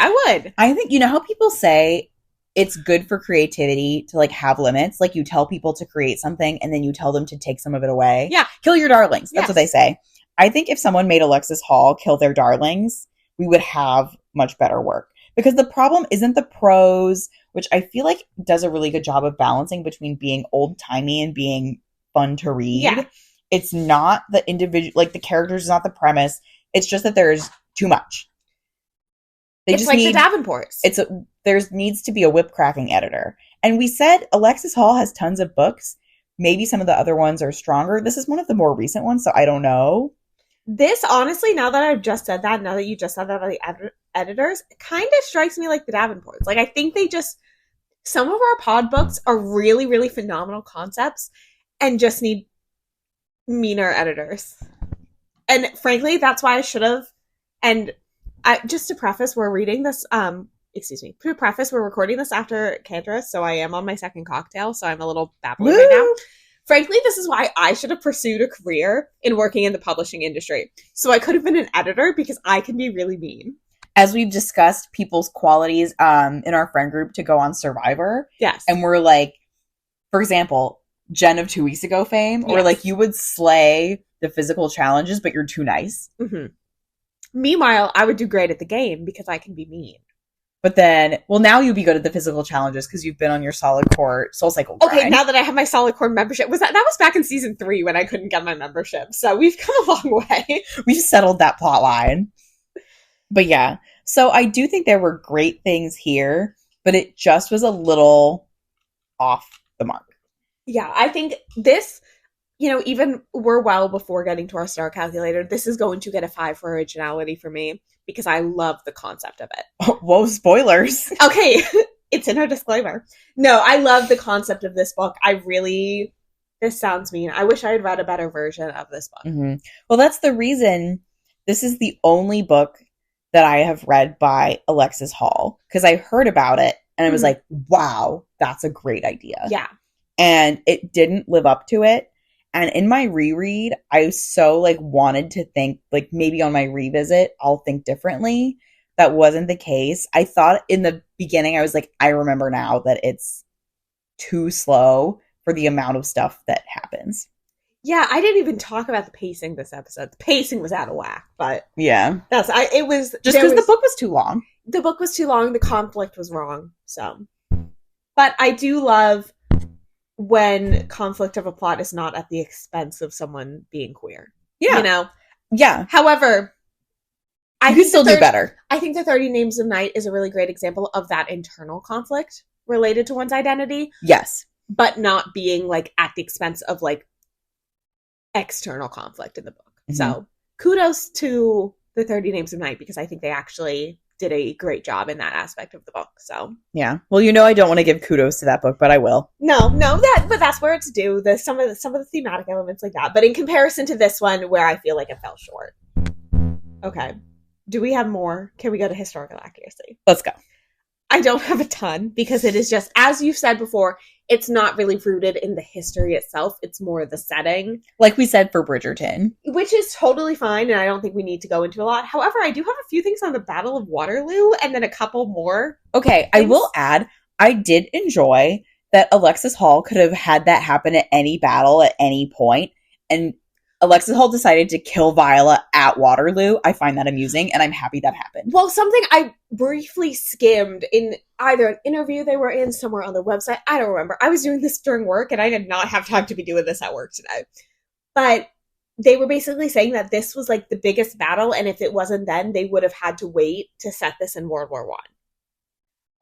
I think, you know how people say it's good for creativity to, like, have limits? Like, you tell people to create something and then you tell them to take some of it away. Yeah. Kill your darlings. That's what they say. I think if someone made Alexis Hall kill their darlings, we would have much better work. Because the problem isn't the prose, which I feel like does a really good job of balancing between being old-timey and being fun to read. Yeah. It's not the individual, like, the characters is not the premise. It's just that there's too much. It's like the Davenports. There needs to be a whip-cracking editor. And we said Alexis Hall has tons of books. Maybe some of the other ones are stronger. This is one of the more recent ones, so I don't know. This, honestly, now that I've just said that, now that you just said that about the editors, it kind of strikes me like the Davenports. Like, I think some of our pod books are really, really phenomenal concepts and just need meaner editors. And frankly, that's why I should have, and just to preface, we're reading this, to preface, we're recording this after Cantorus, so I am on my second cocktail, so I'm a little babbling right now. Frankly, this is why I should have pursued a career in working in the publishing industry. So I could have been an editor because I can be really mean. As we've discussed people's qualities in our friend group to go on Survivor. Yes. And we're like, for example, Jen of 2 weeks ago fame, or Yes. like you would slay the physical challenges, but you're too nice. Mm-hmm. Meanwhile, I would do great at the game because I can be mean. But then, well, now you'd be good at the physical challenges because you've been on your solid core Soul Cycle grind. Okay, now that I have my solid core membership, that was back in season 3 when I couldn't get my membership. So we've come a long way. We've settled that plot line. But yeah, so I do think there were great things here, but it just was a little off the mark. Yeah, I think this, even we're well before getting to our star calculator, this is going to get a 5 for originality for me because I love the concept of it. Oh, whoa, spoilers. Okay, it's in our disclaimer. No, I love the concept of this book. This sounds mean. I wish I had read a better version of this book. Mm-hmm. Well, that's the reason this is the only book that I have read by Alexis Hall, because I heard about it and I was like, wow, that's a great idea. Yeah. And it didn't live up to it. And in my reread, I so wanted to think maybe on my revisit, I'll think differently. That wasn't the case. I thought in the beginning, I was like, I remember now that it's too slow for the amount of stuff that happens. Yeah, I didn't even talk about the pacing this episode. The pacing was out of whack, but yeah, it was just because the book was too long. The book was too long. The conflict was wrong. So, but I do love when conflict of a plot is not at the expense of someone being queer. Yeah, yeah. However, I can still do better. I think the 30 Names of Night is a really great example of that internal conflict related to one's identity. Yes, but not being at the expense of external conflict in the book. Mm-hmm. So kudos to the 30 Names of Night because I think they actually did a great job in that aspect of the book. So yeah, well, I don't want to give kudos to that book, but I will. No, but that's where it's due. Some of the thematic elements like that, but in comparison to this one, where I feel like it fell short. Okay, do we have more? Can we go to historical accuracy? Let's go. I don't have a ton because it is just, as you've said before, it's not really rooted in the history itself. It's more the setting. Like we said for Bridgerton. Which is totally fine, and I don't think we need to go into a lot. However, I do have a few things on the Battle of Waterloo, and then a couple more. Okay, I will add, I did enjoy that Alexis Hall could have had that happen at any battle at any point, and Alexis Hall decided to kill Viola at Waterloo. I find that amusing, and I'm happy that happened. Well, something I briefly skimmed in either an interview they were in somewhere on the website. I don't remember. I was doing this during work, and I did not have time to be doing this at work today. But they were basically saying that this was the biggest battle, and if it wasn't then, they would have had to wait to set this in World War I.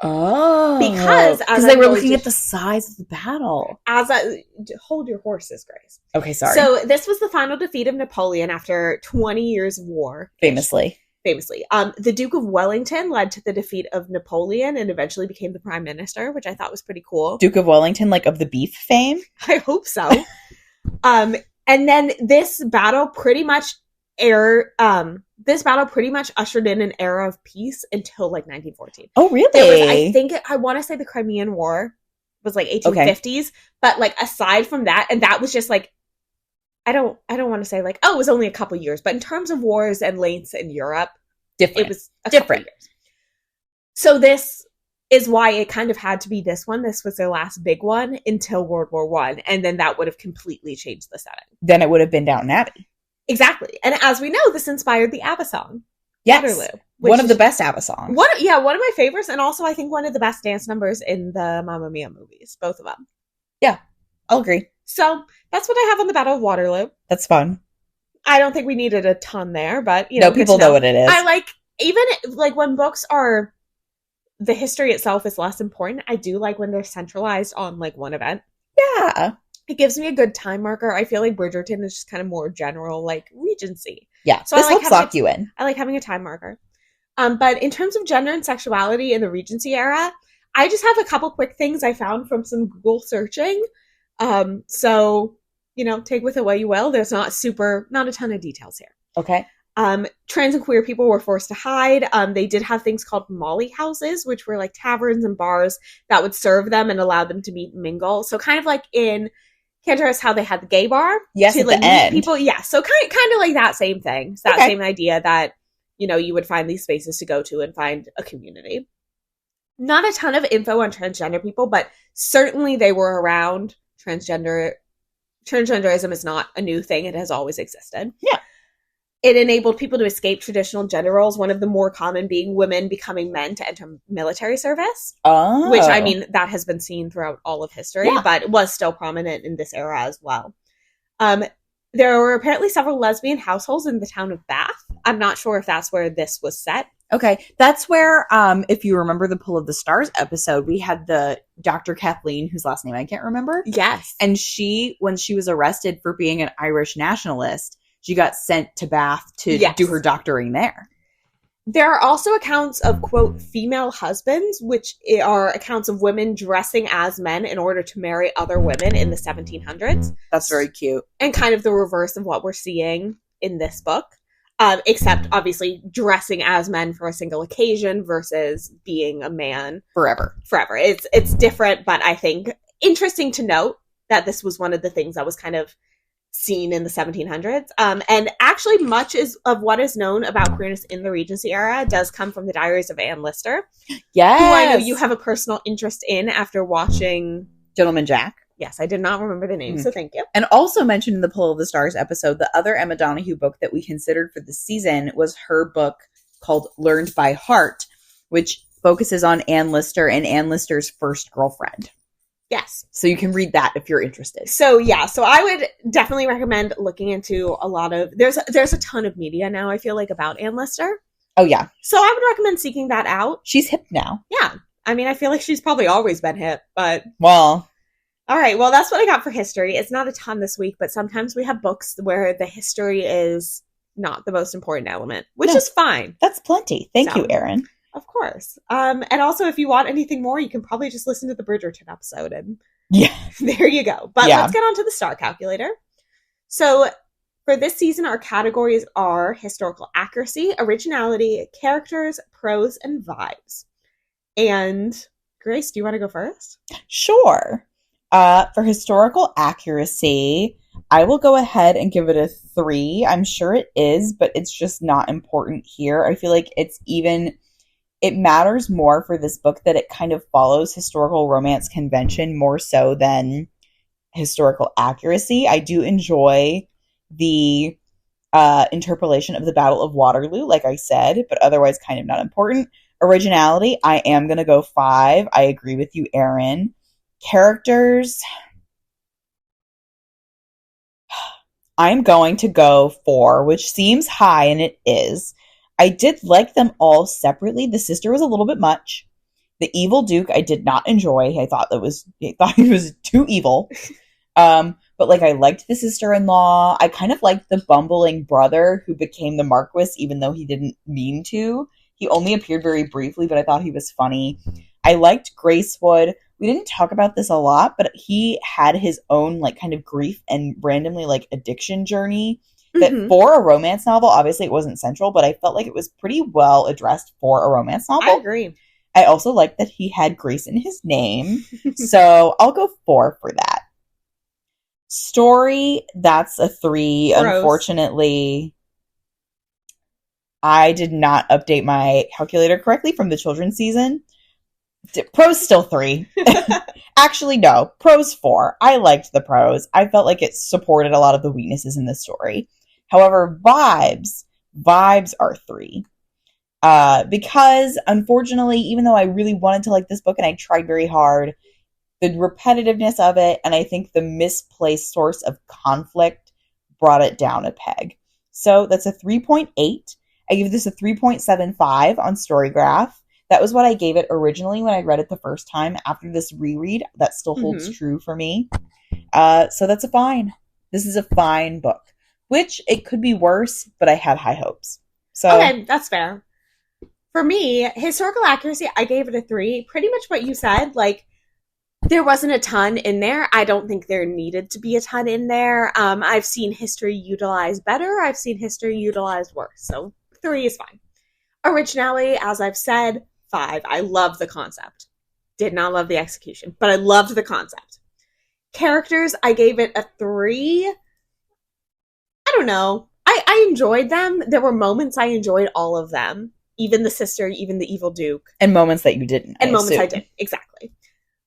Oh, because they were looking at the size of the battle. Hold your horses, Grace. Okay, sorry. So this was the final defeat of Napoleon after 20 years of war. Famously. The Duke of Wellington led to the defeat of Napoleon and eventually became the prime minister, which I thought was pretty cool. Duke of Wellington, of the beef fame? I hope so. And then this battle pretty much ushered in an era of peace until 1914. Oh, really? I want to say the Crimean War was 1850s, okay. But aside from that, and that was just I don't want to say it was only a couple years, but in terms of wars and lengths in Europe, different. It was different. So this is why it kind of had to be this one. This was their last big one until World War I, and then that would have completely changed the setting. Then it would have been Downton Abbey. Exactly. And as we know, this inspired the ABBA song. Yes. Waterloo. One of the best ABBA songs. One of my favorites, and also I think one of the best dance numbers in the Mamma Mia movies. Both of them. Yeah, I'll agree. So that's what I have on the Battle of Waterloo. That's fun. I don't think we needed a ton there, but no, people know what it is. I even when books are, the history itself is less important. I do like when they're centralized on one event. Yeah. It gives me a good time marker. I feel like Bridgerton is just kind of more general, Regency. Yeah, so this helps lock you in. I like having a time marker. But in terms of gender and sexuality in the Regency era, I just have a couple quick things I found from some Google searching. So, take with it what you will. There's not a ton of details here. Okay. Trans and queer people were forced to hide. They did have things called molly houses, which were taverns and bars that would serve them and allow them to meet and mingle. So kind of in Canterbury, how they had the gay bar. Yes, to, at the end. People. Yeah, so kind of that same thing. It's that same idea that, you would find these spaces to go to and find a community. Not a ton of info on transgender people, but certainly they were around transgenderism is not a new thing. It has always existed. Yeah. It enabled people to escape traditional gender roles, one of the more common being women becoming men to enter military service. Oh. Which, I mean, that has been seen throughout all of history, Yeah. but it was still prominent in this era as well. There were apparently several lesbian households in the town of Bath. I'm not sure if that's where this was set. Okay. That's where, if you remember the Pull of the Stars episode, we had the Dr. Kathleen, whose last name I can't remember. Yes. And she, when she was arrested for being an Irish nationalist, she got sent to Bath to do her doctoring there. There are also accounts of, quote, female husbands, which are accounts of women dressing as men in order to marry other women in the 1700s. That's very cute. And kind of the reverse of what we're seeing in this book. Except, obviously, dressing as men for a single occasion versus being a man. Forever. It's different, but I think interesting to note that this was one of the things that was kind of seen in the 1700s. And actually much of what is known about queerness in the Regency era does come from the diaries of Anne Lister. Yes. Who I know you have a personal interest in after watching Gentleman Jack. Yes, I did not remember the name, so thank you. And also mentioned in the Pull of the Stars episode, the other Emma Donoghue book that we considered for this season was her book called Learned by Heart, which focuses on Anne Lister and Anne Lister's first girlfriend. Yes. So you can read that if you're interested. So yeah, so I would definitely recommend looking into a lot of, there's a ton of media now, I feel like, about Anne Lister. Oh yeah. So I would recommend seeking that out. She's hip now. Yeah. I mean, I feel like she's probably always been hip, but... Well... All right, well, that's what I got for history. It's not a ton this week, but sometimes we have books where the history is not the most important element, which is fine. That's plenty. Thank you, Erin. Of course. And also, if you want anything more, you can probably just listen to the Bridgerton episode, and there you go. But let's get on to the star calculator. So for this season, our categories are historical accuracy, originality, characters, prose, and vibes. And Grace, do you want to go first? Sure. For historical accuracy, I will go ahead and give it a 3. I'm sure it is, but it's just not important here. I feel like it matters more for this book that it kind of follows historical romance convention more so than historical accuracy. I do enjoy the interpolation of the Battle of Waterloo, like I said, but otherwise kind of not important. Originality, I am going to go 5. I agree with you, Erin. Characters, I'm going to go 4, which seems high, and it is. I did like them all separately. The sister was a little bit much. The evil Duke I did not enjoy. I thought he was too evil. But like I liked the sister-in-law. I kind of liked the bumbling brother who became the Marquis, even though he didn't mean to. He only appeared very briefly, but I thought he was funny. I liked Gracewood. We didn't talk about this a lot, but he had his own like kind of grief and randomly like addiction journey that for a romance novel, obviously it wasn't central, but I felt like it was pretty well addressed for a romance novel. I agree. I also liked that he had Grace in his name. So I'll go 4 for that. Story, that's a 3. Gross. Unfortunately, I did not update my calculator correctly from the children's season. Prose still 3. Actually, no. Prose 4. I liked the prose. I felt like it supported a lot of the weaknesses in the story. However, vibes are 3. Because, unfortunately, even though I really wanted to like this book and I tried very hard, the repetitiveness of it and I think the misplaced source of conflict brought it down a peg. So that's a 3.8. I give this a 3.75 on Storygraph. That was what I gave it originally when I read it the first time. After this reread, that still holds true for me. So that's a fine. This is a fine book. Which, it could be worse, but I had high hopes. So okay, that's fair. For me, historical accuracy, I gave it a 3. Pretty much what you said. Like, there wasn't a ton in there. I don't think there needed to be a ton in there. I've seen history utilized better. I've seen history utilized worse. So 3 is fine. Originality, as I've said, 5. I love the concept. Did not love the execution, but I loved the concept. Characters, I gave it a 3. I don't know. I enjoyed them. There were moments I enjoyed all of them. Even the sister, even the evil Duke. And moments that you didn't. And moments I did. Exactly.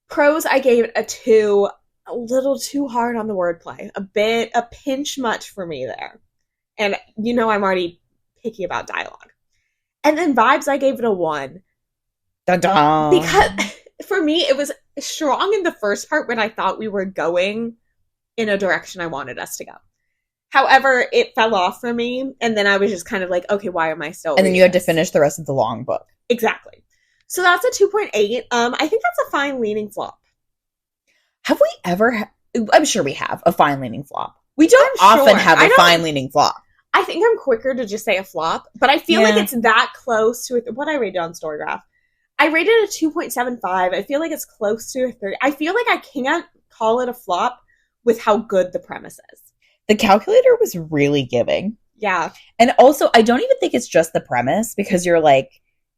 Prose, I gave it a 2. a little too hard on the wordplay. A pinch much for me there. And I'm already picky about dialogue. And then vibes, I gave it a 1. Dun-dun. Because for me, it was strong in the first part when I thought we were going in a direction I wanted us to go. However, it fell off for me, and then I was just kind of like, okay, why am I still And then you had to this? finish the rest of the long book. Exactly. So that's a 2.8. I think that's a fine leaning flop. Have we ever... I'm sure we have a fine leaning flop. We don't I'm often sure. have a fine leaning flop. I think I'm quicker to just say a flop, but I feel like it's that close to what I rated on Storygraph. I rated it a 2.75. I feel like it's close to a 30. I feel like I can't call it a flop with how good the premise is. The calculator was really giving. Yeah. And also, I don't even think it's just the premise, because you're like,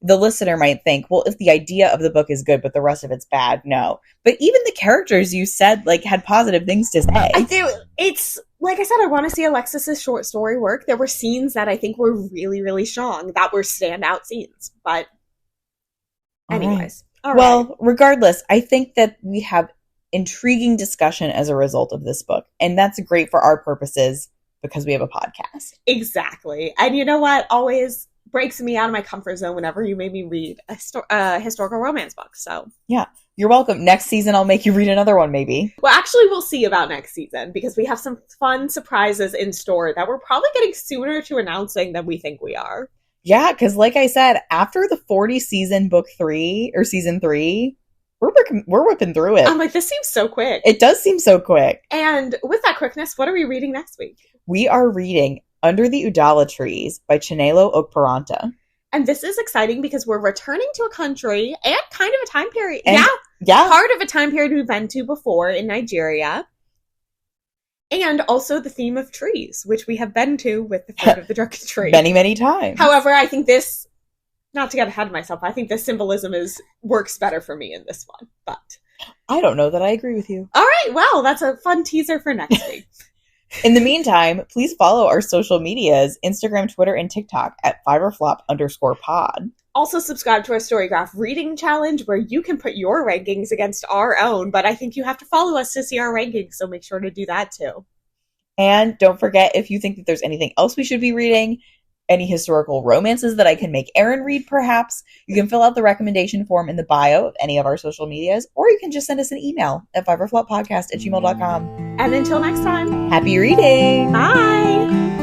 the listener might think, well, if the idea of the book is good, but the rest of it's bad, no. But even the characters you said, like, had positive things to say. I do. It's, like I said, I want to see Alexis's short story work. There were scenes that I think were really, really strong, that were standout scenes. But anyways. All right. Well, regardless, I think that we have intriguing discussion as a result of this book. And that's great for our purposes because we have a podcast. Exactly. And you know what? Always breaks me out of my comfort zone whenever you made me read a historical romance book. So yeah, you're welcome. Next season, I'll make you read another one, maybe. Well, actually, we'll see about next season because we have some fun surprises in store that we're probably getting sooner to announcing than we think we are. Yeah, because like I said, after the 40 season book 3 or season 3, we're whipping through it. I'm like, this seems so quick. It does seem so quick. And with that quickness, what are we reading next week? We are reading Under the Udala Trees by Chinelo Okparanta. And this is exciting because we're returning to a country and kind of a time period. And, yeah. Part of a time period we've been to before in Nigeria. And also the theme of trees, which we have been to with the Third of the Drunken Tree. Many, many times. However, I think this, not to get ahead of myself, I think this symbolism works better for me in this one. But I don't know that I agree with you. All right, well, that's a fun teaser for next week. In the meantime, please follow our social medias, Instagram, Twitter, and TikTok at @fiverflop_pod. Also subscribe to our Storygraph reading challenge where you can put your rankings against our own, but I think you have to follow us to see our rankings, so make sure to do that too. And don't forget, if you think that there's anything else we should be reading, any historical romances that I can make Erin read perhaps, you can fill out the recommendation form in the bio of any of our social medias, or you can just send us an email at fiverfloppodcast@gmail.com. And until next time, Happy reading! bye!